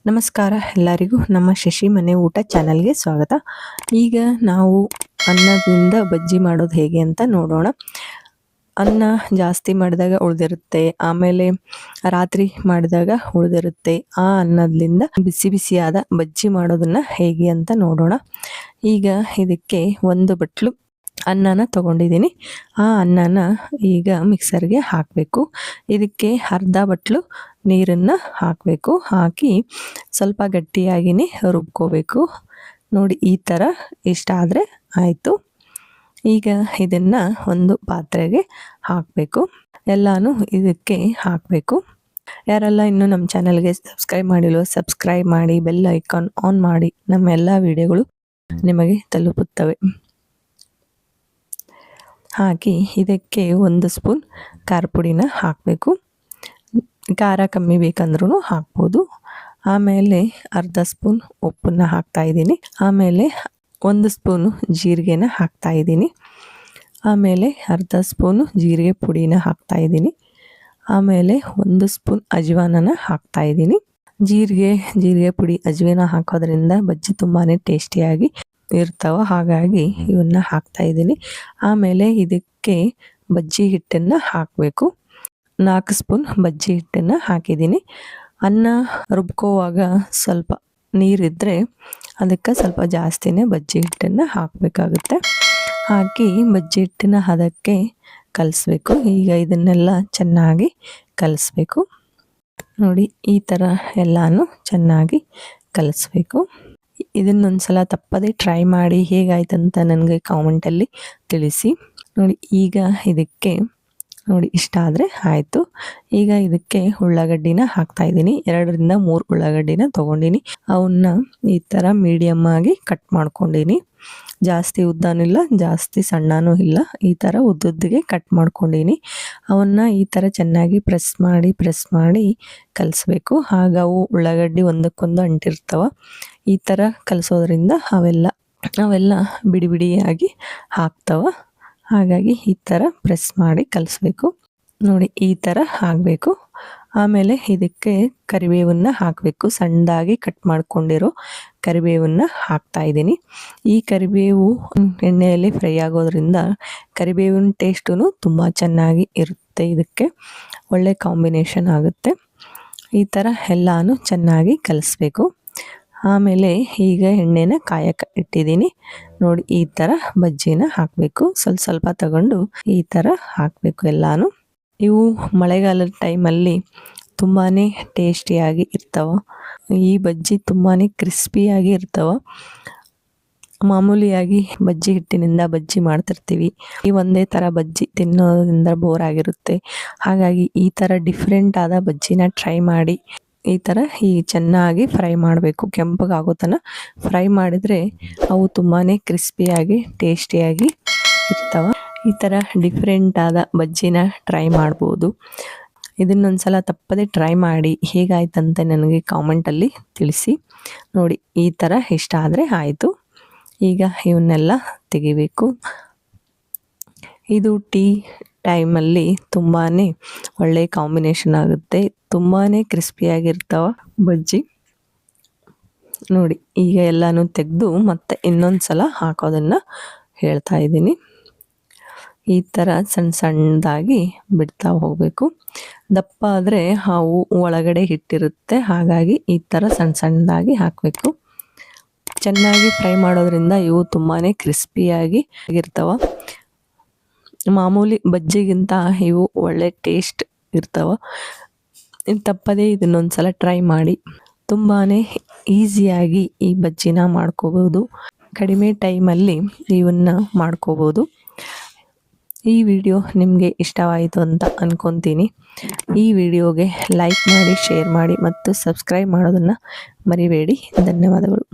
ನಮಸ್ಕಾರ ಎಲ್ಲರಿಗೂ ನಮ್ಮ ಶಶಿ ಮನೆ ಊಟ ಚಾನಲ್ಗೆ ಸ್ವಾಗತ. ಈಗ ನಾವು ಅನ್ನದಿಂದ ಬಜ್ಜಿ ಮಾಡೋದು ಹೇಗೆ ಅಂತ ನೋಡೋಣ. ಅನ್ನ ಜಾಸ್ತಿ ಮಾಡಿದಾಗ ಉಳಿದಿರುತ್ತೆ, ಆಮೇಲೆ ರಾತ್ರಿ ಮಾಡಿದಾಗ ಉಳಿದಿರುತ್ತೆ. ಆ ಅನ್ನದಿಂದ ಬಿಸಿ ಬಿಸಿಯಾದ ಬಜ್ಜಿ ಮಾಡೋದನ್ನ ಹೇಗೆ ಅಂತ ನೋಡೋಣ. ಈಗ ಇದಕ್ಕೆ ಒಂದು ಬಟ್ಲು ಅನ್ನನ ತಗೊಂಡಿದ್ದೀನಿ. ಆ ಅನ್ನನ ಈಗ ಮಿಕ್ಸರ್ಗೆ ಹಾಕಬೇಕು. ಇದಕ್ಕೆ ಅರ್ಧ ಬಟ್ಲು ನೀರನ್ನು ಹಾಕಬೇಕು. ಹಾಕಿ ಸ್ವಲ್ಪ ಗಟ್ಟಿಯಾಗಿಯೇ ರುಬ್ಕೋಬೇಕು. ನೋಡಿ, ಈ ಥರ ಇಷ್ಟ ಆದರೆ ಆಯಿತು. ಈಗ ಇದನ್ನು ಒಂದು ಪಾತ್ರೆಗೆ ಹಾಕಬೇಕು. ಎಲ್ಲನೂ ಇದಕ್ಕೆ ಹಾಕಬೇಕು. ಯಾರೆಲ್ಲ ಇನ್ನೂ ನಮ್ಮ ಚಾನಲ್ಗೆ ಸಬ್ಸ್ಕ್ರೈಬ್ ಮಾಡಿಲ್ವೋ ಸಬ್ಸ್ಕ್ರೈಬ್ ಮಾಡಿ, ಬೆಲ್ ಐಕಾನ್ ಆನ್ ಮಾಡಿ. ನಮ್ಮ ಎಲ್ಲ ವಿಡಿಯೋಗಳು ನಿಮಗೆ ತಲುಪುತ್ತವೆ. ಹಾಕಿ ಇದಕ್ಕೆ 1 ಸ್ಪೂನ್ ಖಾರ ಪುಡಿನ ಹಾಕಬೇಕು. ಖಾರ ಕಮ್ಮಿ ಬೇಕಂದ್ರೂ ಹಾಕ್ಬೋದು. ಆಮೇಲೆ ಅರ್ಧ ಸ್ಪೂನ್ ಉಪ್ಪನ್ನು ಹಾಕ್ತಾಯಿದ್ದೀನಿ. ಆಮೇಲೆ 1 ಸ್ಪೂನು ಜೀರಿಗೆನ ಹಾಕ್ತಾಯಿದ್ದೀನಿ. ಆಮೇಲೆ ಅರ್ಧ ಸ್ಪೂನು ಜೀರಿಗೆ ಪುಡಿನ ಹಾಕ್ತಾಯಿದ್ದೀನಿ. ಆಮೇಲೆ 1 ಸ್ಪೂನ್ ಅಜ್ವಾನನ ಹಾಕ್ತಾಯಿದ್ದೀನಿ. ಜೀರಿಗೆ ಪುಡಿ ಅಜ್ವಾನ ಹಾಕೋದ್ರಿಂದ ಬಜ್ಜಿ ತುಂಬಾ ಟೇಸ್ಟಿಯಾಗಿ ಇರ್ತಾವ, ಹಾಗಾಗಿ ಇವನ್ನ ಹಾಕ್ತಾ ಇದ್ದೀನಿ. ಆಮೇಲೆ ಇದಕ್ಕೆ ಬಜ್ಜಿ ಹಿಟ್ಟನ್ನು ಹಾಕಬೇಕು. 4 ಸ್ಪೂನ್ ಬಜ್ಜಿ ಹಿಟ್ಟನ್ನು ಹಾಕಿದ್ದೀನಿ. ಅನ್ನ ರುಬ್ಕೋವಾಗ ಸ್ವಲ್ಪ ನೀರಿದ್ದರೆ ಅದಕ್ಕೆ ಸ್ವಲ್ಪ ಜಾಸ್ತಿನೇ ಬಜ್ಜಿ ಹಿಟ್ಟನ್ನು ಹಾಕಬೇಕಾಗುತ್ತೆ. ಹಾಕಿ ಬಜ್ಜಿ ಹಿಟ್ಟಿನ ಹದಕ್ಕೆ ಕಲಿಸ್ಬೇಕು. ಈಗ ಇದನ್ನೆಲ್ಲ ಚೆನ್ನಾಗಿ ಕಲಿಸ್ಬೇಕು. ನೋಡಿ, ಈ ಥರ ಎಲ್ಲನೂ ಚೆನ್ನಾಗಿ ಕಲಿಸ್ಬೇಕು. ಇದನ್ನೊಂದ್ಸಲ ತಪ್ಪದೆ ಟ್ರೈ ಮಾಡಿ, ಹೇಗಾಯ್ತಂತ ನನಗೆ ಕಾಮೆಂಟಲ್ಲಿ ತಿಳಿಸಿ. ನೋಡಿ, ಈಗ ಇದಕ್ಕೆ ನೋಡಿ ಇಷ್ಟ ಆದರೆ ಆಯಿತು. ಈಗ ಇದಕ್ಕೆ ಉಳ್ಳಾಗಡ್ಡಿನ ಹಾಕ್ತಾಯಿದ್ದೀನಿ. 2 ರಿಂದ 3 ಉಳ್ಳಾಗಡ್ಡಿನ ತೊಗೊಂಡಿನಿ. ಅವನ್ನ ಈ ಥರ ಮೀಡಿಯಮ್ ಆಗಿ ಕಟ್ ಮಾಡ್ಕೊಂಡಿನಿ. ಜಾಸ್ತಿ ಉದ್ದನೂ ಇಲ್ಲ, ಜಾಸ್ತಿ ಸಣ್ಣನೂ ಇಲ್ಲ. ಈ ಥರ ಉದ್ದುದ್ದಿಗೆ ಕಟ್ ಮಾಡ್ಕೊಂಡಿನಿ. ಅವನ್ನ ಈ ಥರ ಚೆನ್ನಾಗಿ ಪ್ರೆಸ್ ಮಾಡಿ ಕಲಿಸ್ಬೇಕು. ಆಗ ಅವು ಉಳ್ಳಾಗಡ್ಡಿ ಒಂದಕ್ಕೊಂದು ಅಂಟಿರ್ತಾವ. ಈ ಥರ ಕಲಿಸೋದ್ರಿಂದ ಅವೆಲ್ಲ ಬಿಡಿ ಬಿಡಿಯಾಗಿ ಹಾಕ್ತಾವ. ಹಾಗಾಗಿ ಈ ಥರ ಪ್ರೆಸ್ ಮಾಡಿ ಕಲಿಸ್ಬೇಕು. ನೋಡಿ, ಈ ಥರ ಆಗಬೇಕು. ಆಮೇಲೆ ಇದಕ್ಕೆ ಕರಿಬೇವನ್ನು ಹಾಕಬೇಕು. ಸಣ್ಣದಾಗಿ ಕಟ್ ಮಾಡ್ಕೊಂಡಿರೋ ಕರಿಬೇವನ್ನು ಹಾಕ್ತಾಯಿದ್ದೀನಿ. ಈ ಕರಿಬೇವು ಎಣ್ಣೆಯಲ್ಲಿ ಫ್ರೈ ಆಗೋದ್ರಿಂದ ಕರಿಬೇವಿನ ಟೇಸ್ಟೂ ತುಂಬ ಚೆನ್ನಾಗಿ ಇರುತ್ತೆ. ಇದಕ್ಕೆ ಒಳ್ಳೆ ಕಾಂಬಿನೇಷನ್ ಆಗುತ್ತೆ. ಈ ಥರ ಎಲ್ಲನೂ ಚೆನ್ನಾಗಿ ಕಲಿಸ್ಬೇಕು. ಆಮೇಲೆ ಈಗ ಎಣ್ಣೆನ ಕಾಯಕ್ಕೆ ಇಟ್ಟಿದ್ದೀನಿ. ನೋಡಿ, ಈ ಥರ ಬಜ್ಜಿನ ಹಾಕಬೇಕು. ಸ್ವಲ್ಪ ತಗೊಂಡು ಈ ಥರ ಹಾಕಬೇಕು ಎಲ್ಲನೂ. ಇವು ಮಳೆಗಾಲದ ಟೈಮಲ್ಲಿ ತುಂಬಾ ಟೇಸ್ಟಿಯಾಗಿ ಇರ್ತಾವ. ಈ ಬಜ್ಜಿ ತುಂಬಾ ಕ್ರಿಸ್ಪಿಯಾಗಿ ಇರ್ತಾವ. ಮಾಮೂಲಿಯಾಗಿ ಬಜ್ಜಿ ಹಿಟ್ಟಿನಿಂದ ಬಜ್ಜಿ ಮಾಡ್ತಿರ್ತೀವಿ. ಈ ಒಂದೇ ಥರ ಬಜ್ಜಿ ತಿನ್ನೋದ್ರಿಂದ ಬೋರ್ ಆಗಿರುತ್ತೆ. ಹಾಗಾಗಿ ಈ ಥರ ಡಿಫ್ರೆಂಟ್ ಆದ ಬಜ್ಜಿನ ಟ್ರೈ ಮಾಡಿ. ಈ ಥರ ಚೆನ್ನಾಗಿ ಫ್ರೈ ಮಾಡಬೇಕು. ಕೆಂಪಗಾಗೋ ತನಕ ಫ್ರೈ ಮಾಡಿದರೆ ಅವು ತುಂಬಾ ಕ್ರಿಸ್ಪಿಯಾಗಿ ಟೇಸ್ಟಿಯಾಗಿ ಇರ್ತಾವ. ಈ ಥರ ಡಿಫ್ರೆಂಟ್ ಆದ ಬಜ್ಜಿನ ಟ್ರೈ ಮಾಡ್ಬೋದು. ಇದನ್ನೊಂದ್ಸಲ ತಪ್ಪದೆ ಟ್ರೈ ಮಾಡಿ, ಹೇಗಾಯ್ತಂತ ನನಗೆ ಕಾಮೆಂಟಲ್ಲಿ ತಿಳಿಸಿ. ನೋಡಿ, ಈ ಥರ ಇಷ್ಟ ಆದರೆ ಆಯಿತು. ಈಗ ಇವನ್ನೆಲ್ಲ ತೆಗಿಬೇಕು. ಇದು ಟೀ ಟೈಮಲ್ಲಿ ತುಂಬಾ ಒಳ್ಳೆ ಕಾಂಬಿನೇಷನ್ ಆಗುತ್ತೆ. ತುಂಬಾ ಕ್ರಿಸ್ಪಿಯಾಗಿರ್ತಾವ ಬಜ್ಜಿ. ನೋಡಿ, ಈಗ ಎಲ್ಲನೂ ತೆಗೆದು ಮತ್ತೆ ಇನ್ನೊಂದು ಸಲ ಹಾಕೋದನ್ನು ಹೇಳ್ತಾ ಇದ್ದೀನಿ. ಈ ಥರ ಸಣ್ಣದಾಗಿ ಬಿಡ್ತಾ ಹೋಗಬೇಕು. ದಪ್ಪ ಆದರೆ ಅವು ಒಳಗಡೆ ಹಿಟ್ಟಿರುತ್ತೆ. ಹಾಗಾಗಿ ಈ ಥರ ಸಣ್ಣದಾಗಿ ಹಾಕಬೇಕು. ಚೆನ್ನಾಗಿ ಫ್ರೈ ಮಾಡೋದ್ರಿಂದ ಇವು ತುಂಬಾ ಕ್ರಿಸ್ಪಿಯಾಗಿ ಇರ್ತಾವ. ಮಾಮೂಲಿ ಬಜ್ಜಿಗಿಂತ ಇವು ಒಳ್ಳೆ ಟೇಸ್ಟ್ ಇರ್ತಾವ. ತಪ್ಪದೇ ಇದನ್ನೊಂದ್ಸಲ ಟ್ರೈ ಮಾಡಿ. ತುಂಬಾ ಈಸಿಯಾಗಿ ಈ ಬಜ್ಜಿನ ಮಾಡ್ಕೋಬೋದು. ಕಡಿಮೆ ಟೈಮಲ್ಲಿ ಇವನ್ನ ಮಾಡ್ಕೋಬೋದು. ಈ ವಿಡಿಯೋ ನಿಮಗೆ ಇಷ್ಟವಾಯಿತು ಅಂತ ಅಂದ್ಕೊತೀನಿ. ಈ ವಿಡಿಯೋಗೆ ಲೈಕ್ ಮಾಡಿ, ಶೇರ್ ಮಾಡಿ ಮತ್ತು ಸಬ್ಸ್ಕ್ರೈಬ್ ಮಾಡೋದನ್ನು ಮರಿಬೇಡಿ. ಧನ್ಯವಾದಗಳು.